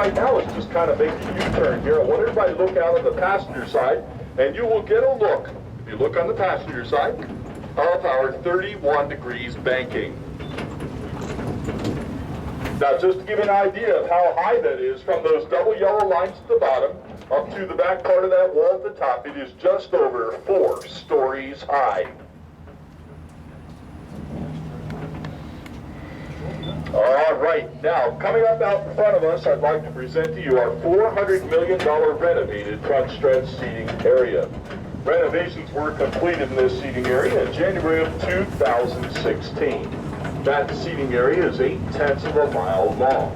right now is just kind of make a U-turn here. I want everybody to look out on the passenger side, and you will get a look, if you look on the passenger side, of our 31 degrees banking. Now, just to give you an idea of how high that is, from those double yellow lines at the bottom up to the back part of that wall at the top, it is just over 4 stories high. All right, now, coming up out in front of us, I'd like to present to you our $400 million renovated front stretch seating area. Renovations were completed in this seating area in January of 2016. That seating area is 0.8 of a mile long.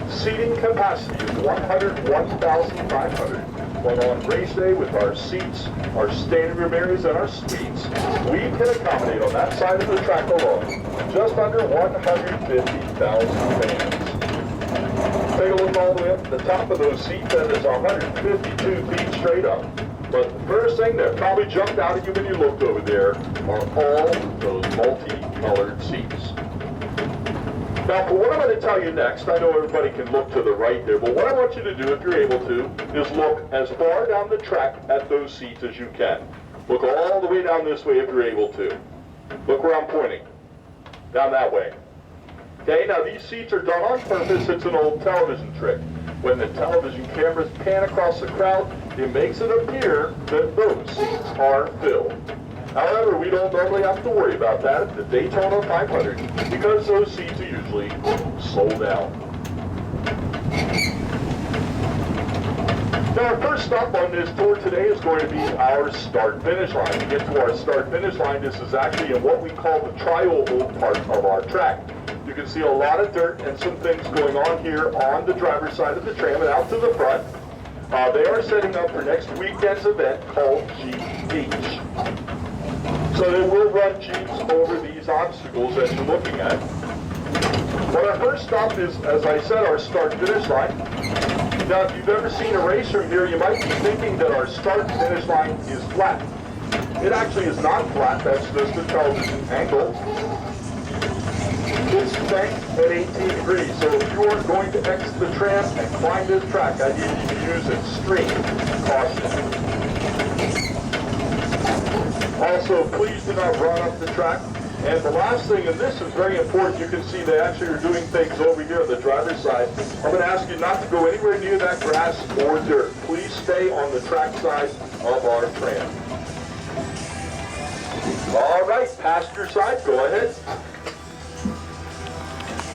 Seating capacity is 101,500. When on race day with our seats, our standing room areas, and our suites, we can accommodate on that side of the track alone just under 150,000 fans. Take a look all the way up to the top of those seats, that is 152 feet straight up. But the first thing that probably jumped out at you when you looked over there are all those multi-colored seats. Now, for what I'm going to tell you next, I know everybody can look to the right there, but what I want you to do, if you're able to, is look as far down the track at those seats as you can. Look all the way down this way if you're able to. Look where I'm pointing. Down that way. Okay, now these seats are done on purpose. It's an old television trick. When the television cameras pan across the crowd, it makes it appear that those seats are filled. However, we don't normally have to worry about that at the Daytona 500 because those seats are usually sold out. Now, our first stop on this tour today is going to be our start-finish line. To get to our start-finish line, this is actually in what we call the tri-oval part of our track. You can see a lot of dirt and some things going on here on the driver's side of the tram and out to the front. They are setting up for next weekend's event called Jeep Beach. So they will run Jeeps over these obstacles that you're looking at. Well, our first stop is, as I said, our start-finish line. Now, if you've ever seen a race from here, you might be thinking that our start-finish line is flat. It actually is not flat. That's just a television angle. It's banked at 18 degrees, so if you are going to exit the tram and climb this track, I need you to use extreme caution. Also, please do not run up the track. And the last thing, and this is very important, you can see they actually are doing things over here on the driver's side. I'm going to ask you not to go anywhere near that grass or dirt. Please stay on the track side of our tram. All right, passenger side, go ahead.